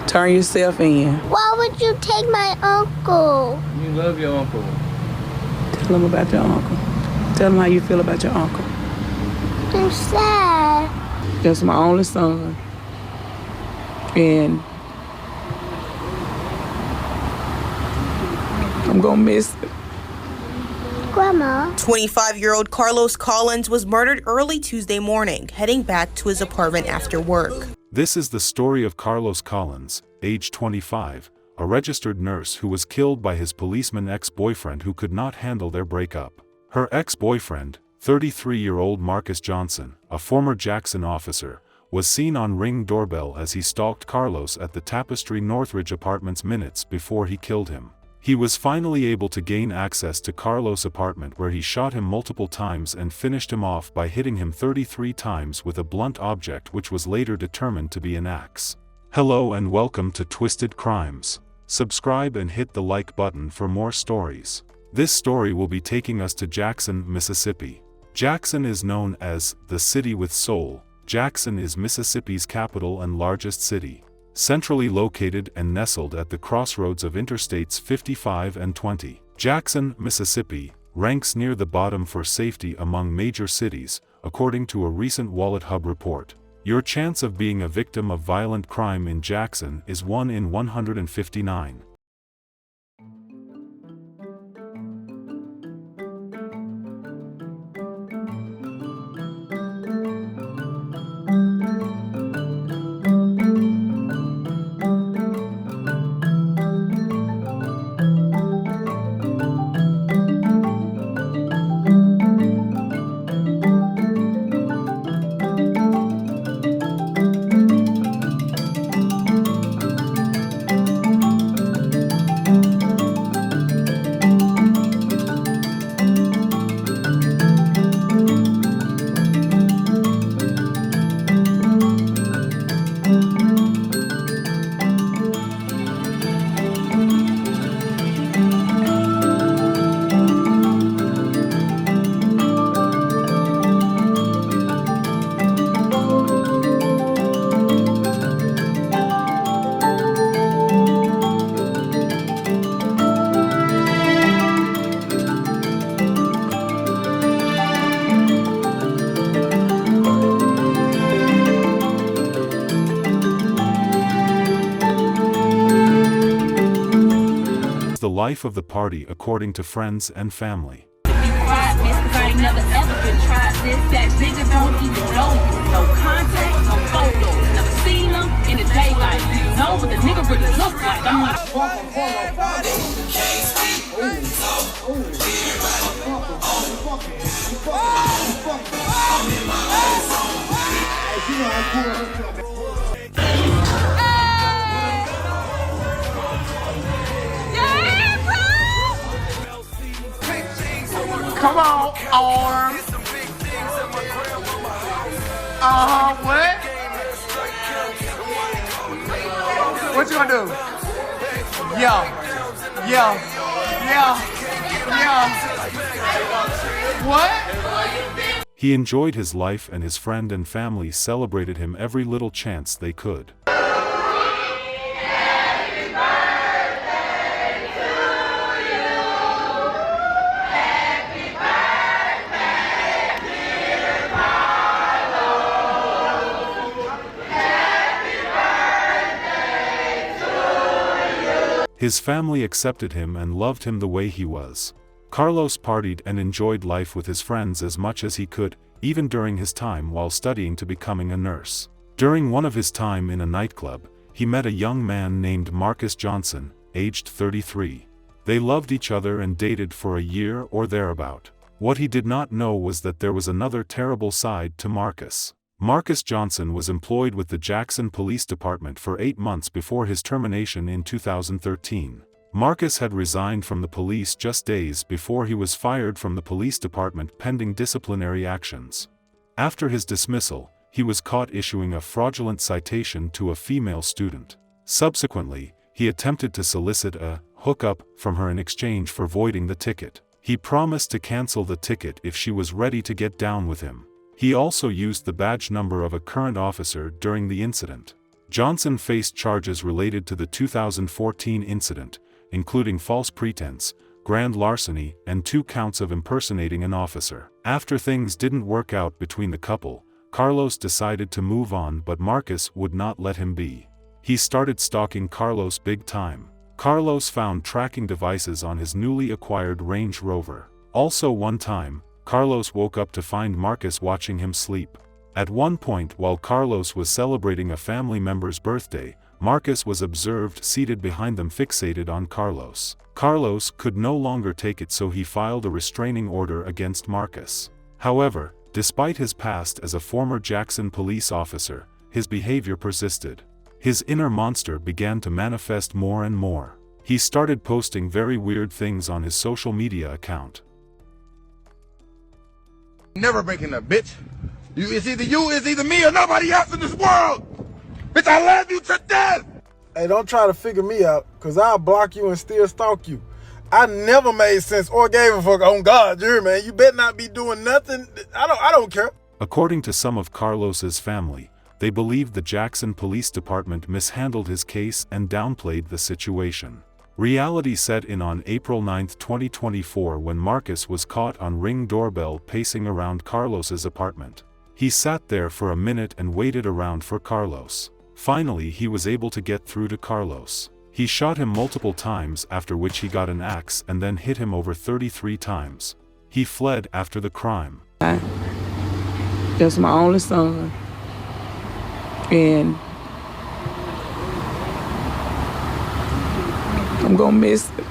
Turn yourself in. Why would you take my uncle? You love your uncle. Tell him about your uncle. Tell him how you feel about your uncle. I'm sad. That's my only son. And I'm gonna miss it. Grandma. 25-year-old Carlos Collins was murdered early Tuesday morning, heading back to his apartment after work. This is the story of Carlos Collins, age 25, a registered nurse who was killed by his policeman ex-boyfriend who could not handle their breakup. Her ex-boyfriend, 33-year-old Marcus Johnson, a former Jackson officer, was seen on Ring doorbell as he stalked Carlos at the Tapestry Northridge Apartments minutes before he killed him. He was finally able to gain access to Carlos' apartment where he shot him multiple times and finished him off by hitting him 33 times with a blunt object which was later determined to be an axe. Hello and welcome to Twisted Crimes. Subscribe and hit the like button for more stories. This story will be taking us to Jackson, Mississippi. Jackson is known as the City with Soul. Jackson is Mississippi's capital and largest city. Centrally located and nestled at the crossroads of Interstates 55 and 20. Jackson, Mississippi, ranks near the bottom for safety among major cities, according to a recent Wallet Hub report. Your chance of being a victim of violent crime in Jackson is 1 in 159. The life of the party according to friends and family. I ain't never ever been tried this. That nigga don't even know you. No contact, no photo. Never seen him in the daylight. You know what the nigga really looks like. I'm like, come on, arms. What? What you gonna do? Yeah. What? He enjoyed his life and his friend and family celebrated him every little chance they could. His family accepted him and loved him the way he was. Carlos partied and enjoyed life with his friends as much as he could, even during his time while studying to becoming a nurse. During one of his time in a nightclub, he met a young man named Marcus Johnson, aged 33. They loved each other and dated for a year or thereabout. What he did not know was that there was another terrible side to Marcus. Marcus Johnson was employed with the Jackson Police Department for 8 months before his termination in 2013. Marcus had resigned from the police just days before he was fired from the police department pending disciplinary actions. After his dismissal, he was caught issuing a fraudulent citation to a female student. Subsequently, he attempted to solicit a hookup from her in exchange for voiding the ticket. He promised to cancel the ticket if she was ready to get down with him. He also used the badge number of a current officer during the incident. Johnson faced charges related to the 2014 incident, including false pretense, grand larceny, and 2 counts of impersonating an officer. After things didn't work out between the couple, Carlos decided to move on, but Marcus would not let him be. He started stalking Carlos big time. Carlos found tracking devices on his newly acquired Range Rover. Also one time, Carlos woke up to find Marcus watching him sleep. At one point while Carlos was celebrating a family member's birthday, Marcus was observed seated behind them fixated on Carlos. Carlos could no longer take it, so he filed a restraining order against Marcus. However, despite his past as a former Jackson police officer, his behavior persisted. His inner monster began to manifest more and more. He started posting very weird things on his social media account. Never breaking up, bitch. It's either me or nobody else in this world. Bitch, I love you to death. Hey, don't try to figure me out, cause I'll block you and still stalk you. I never made sense or gave a fuck on God, you hear, man. You better not be doing nothing. I don't care. According to some of Carlos's family, they believed the Jackson Police Department mishandled his case and downplayed the situation. Reality set in on April 9, 2024, when Marcus was caught on Ring doorbell pacing around Carlos's apartment. He sat there for a minute and waited around for Carlos. Finally, he was able to get through to Carlos. He shot him multiple times, after which he got an axe and then hit him over 33 times. He fled after the crime. That's my only son. And I'm gonna miss it.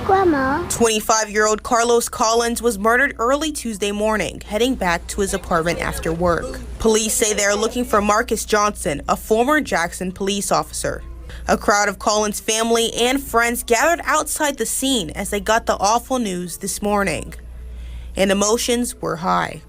Grandma. 25-year-old Carlos Collins was murdered early Tuesday morning, heading back to his apartment after work. Police say they are looking for Marcus Johnson, a former Jackson police officer. A crowd of Collins' family and friends gathered outside the scene as they got the awful news this morning. And emotions were high.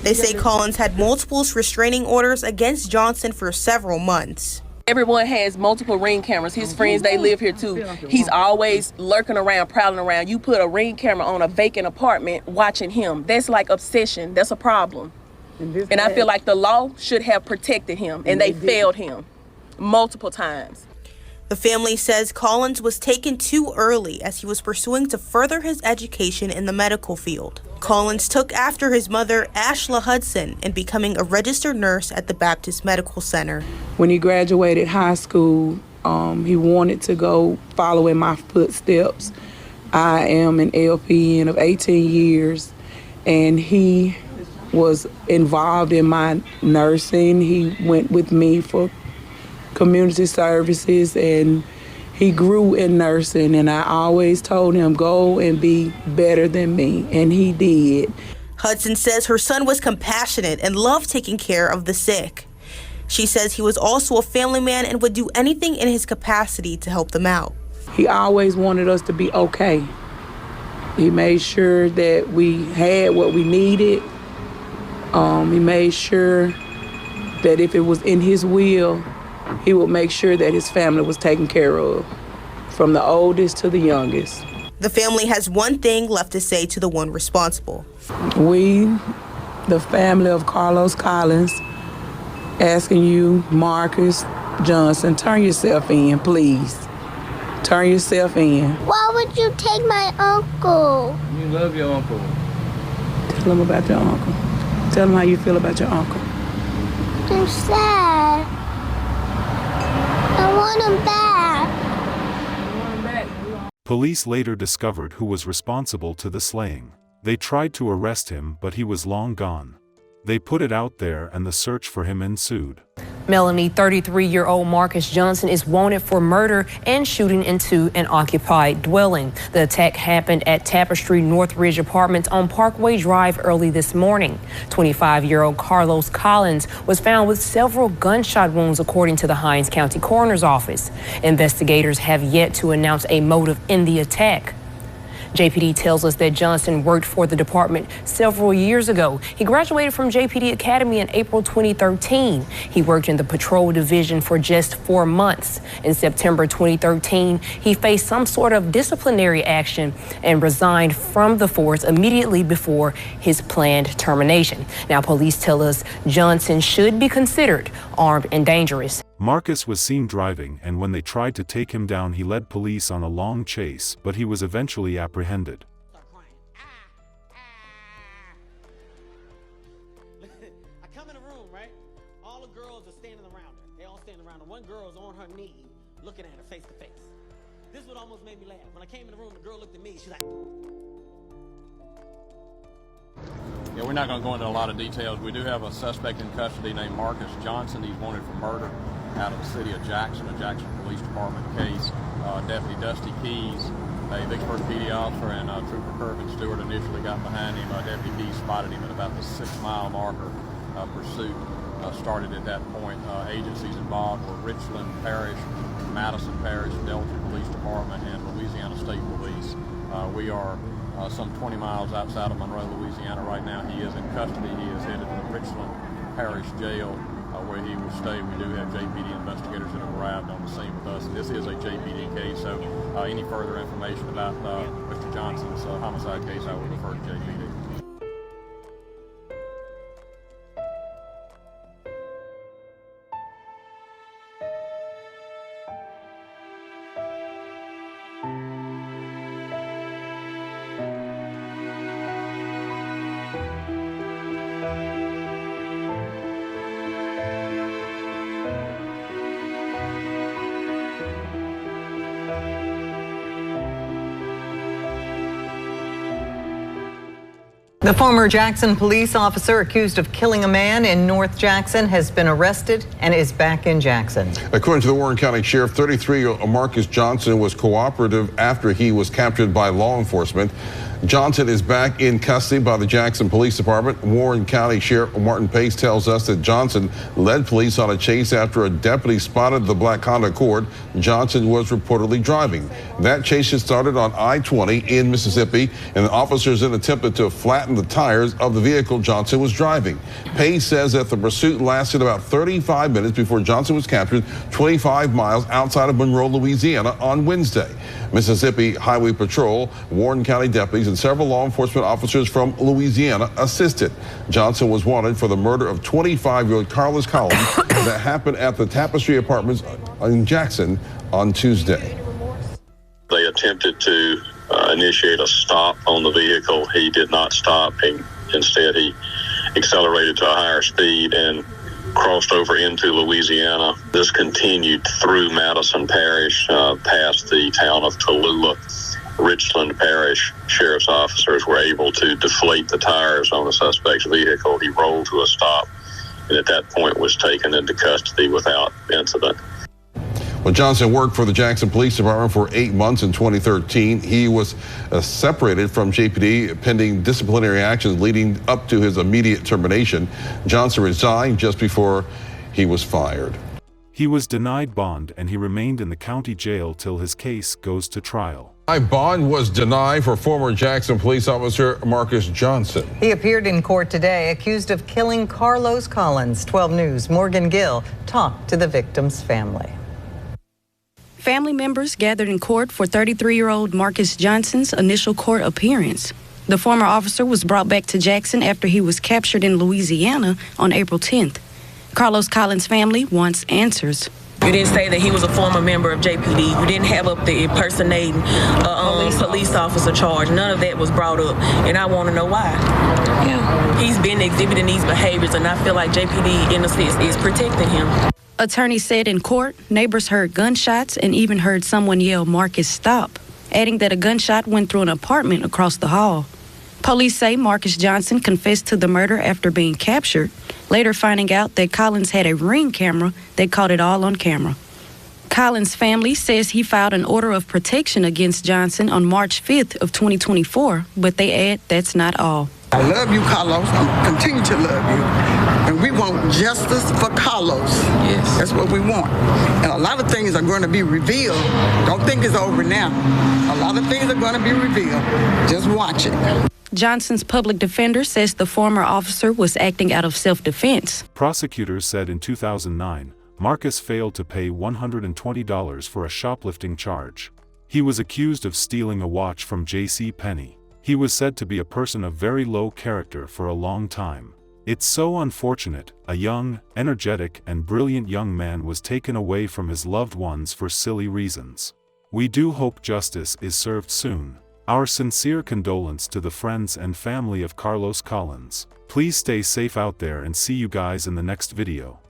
They say Collins had multiple restraining orders against Johnson for several months. Everyone has multiple Ring cameras. His friends, they live here too. He's always lurking around, prowling around. You put a Ring camera on a vacant apartment watching him. That's like obsession. That's a problem. And I feel like the law should have protected him, and they failed him multiple times. The family says Collins was taken too early as he was pursuing to further his education in the medical field. Collins took after his mother, Ashla Hudson, in becoming a registered nurse at the Baptist Medical Center. When he graduated high school, he wanted to go follow in my footsteps. I am an LPN of 18 years, and he was involved in my nursing. He went with me for community services, and he grew in nursing, and I always told him, go and be better than me, and he did. Hudson says her son was compassionate and loved taking care of the sick. She says he was also a family man and would do anything in his capacity to help them out. He always wanted us to be okay. He made sure that we had what we needed. He made sure that if it was in his will, he would make sure that his family was taken care of, from the oldest to the youngest. The family has one thing left to say to the one responsible. We, the family of Carlos Collins, asking you, Marcus Johnson, turn yourself in, please. Turn yourself in. Why would you take my uncle? You love your uncle. Tell him about your uncle. Tell him how you feel about your uncle. I'm sad. I want him back. Police later discovered who was responsible to the slaying. They tried to arrest him, but he was long gone. They put it out there and the search for him ensued. Melanie, 33-year-old Marcus Johnson is wanted for murder and shooting into an occupied dwelling. The attack happened at Tapestry Northridge Apartments on Parkway Drive early this morning. 25-year-old Carlos Collins was found with several gunshot wounds, according to the Hinds County Coroner's Office. Investigators have yet to announce a motive in the attack. JPD tells us that Johnson worked for the department several years ago. He graduated from JPD Academy in April 2013. He worked in the patrol division for just 4 months. In September 2013, he faced some sort of disciplinary action and resigned from the force immediately before his planned termination. Now, police tell us Johnson should be considered armed and dangerous. Marcus was seen driving, and when they tried to take him down, he led police on a long chase, but he was eventually apprehended. I come in the room, right? All the girls are standing around her. They all standing around her. One girl is on her knee, looking at her face to face. This is what almost made me laugh. When I came in the room, the girl looked at me. She's like... Yeah, we're not going to go into a lot of details. We do have a suspect in custody named Marcus Johnson. He's wanted for murder out of the city of Jackson, a Jackson Police Department case. Deputy Dusty Keys, a Vicksburg PD officer, and Trooper Kirvin Stewart initially got behind him. Deputy Keys spotted him at about the 6-mile marker. Pursuit started at that point. Agencies involved were Richland Parish, Madison Parish, Delta Police Department, and Louisiana State Police. We are some 20 miles outside of Monroe, Louisiana right now. He is in custody. He is headed to the Richland Parish Jail where he will stay. We do have JPD investigators that have arrived on the scene with us. This is a JPD case, so any further information about Mr. Johnson's homicide case, I will refer to JPD. The former Jackson police officer accused of killing a man in North Jackson has been arrested and is back in Jackson. According to the Warren County Sheriff, 33-year-old Marcus Johnson was cooperative after he was captured by law enforcement. Johnson is back in custody by the Jackson Police Department. Warren County Sheriff Martin Pace tells us that Johnson led police on a chase after a deputy spotted the black Honda Accord Johnson was reportedly driving. That chase had started on I-20 in Mississippi, and the officers then attempted to flatten the tires of the vehicle Johnson was driving. Pace says that the pursuit lasted about 35 minutes before Johnson was captured 25 miles outside of Monroe, Louisiana on Wednesday. Mississippi Highway Patrol, Warren County deputies, and several law enforcement officers from Louisiana assisted. Johnson was wanted for the murder of 25-year-old Carlos Collins that happened at the Tapestry Apartments in Jackson on Tuesday. They attempted to initiate a stop on the vehicle. He did not stop. Instead, he accelerated to a higher speed and crossed over into Louisiana. This continued through Madison Parish, past the town of Tallulah. Richland Parish sheriff's officers were able to deflate the tires on the suspect's vehicle. He rolled to a stop and at that point was taken into custody without incident. Well, Johnson worked for the Jackson Police Department for 8 months in 2013. He was separated from JPD pending disciplinary actions leading up to his immediate termination. Johnson resigned just before he was fired. He was denied bond and he remained in the county jail till his case goes to trial. Bond was denied for former Jackson police officer Marcus Johnson. He appeared in court today accused of killing Carlos Collins. 12 News' Morgan Gill talked to the victim's family. Family members gathered in court for 33-year-old Marcus Johnson's initial court appearance. The former officer was brought back to Jackson after he was captured in Louisiana on April 10th. Carlos Collins' family wants answers. You didn't say that he was a former member of JPD. You didn't have up the impersonating police officer charge. None of that was brought up, and I want to know why. Yeah. He's been exhibiting these behaviors, and I feel like JPD, in a sense, is protecting him. Attorney said in court, neighbors heard gunshots and even heard someone yell, "Marcus, stop," adding that a gunshot went through an apartment across the hall. Police say Marcus Johnson confessed to the murder after being captured, later finding out that Collins had a Ring camera that caught it all on camera. Collins' family says he filed an order of protection against Johnson on March 5th of 2024, but they add that's not all. I love you, Carlos. I'm continue to love you. And we want justice for Carlos. Yes. That's what we want. And a lot of things are going to be revealed. Don't think it's over now. A lot of things are going to be revealed. Just watch it. Johnson's public defender says the former officer was acting out of self-defense. Prosecutors said in 2009, Marcus failed to pay $120 for a shoplifting charge. He was accused of stealing a watch from J.C. Penney. He was said to be a person of very low character for a long time. It's so unfortunate, a young, energetic, and brilliant young man was taken away from his loved ones for silly reasons. We do hope justice is served soon. Our sincere condolence to the friends and family of Carlos Collins. Please stay safe out there and see you guys in the next video.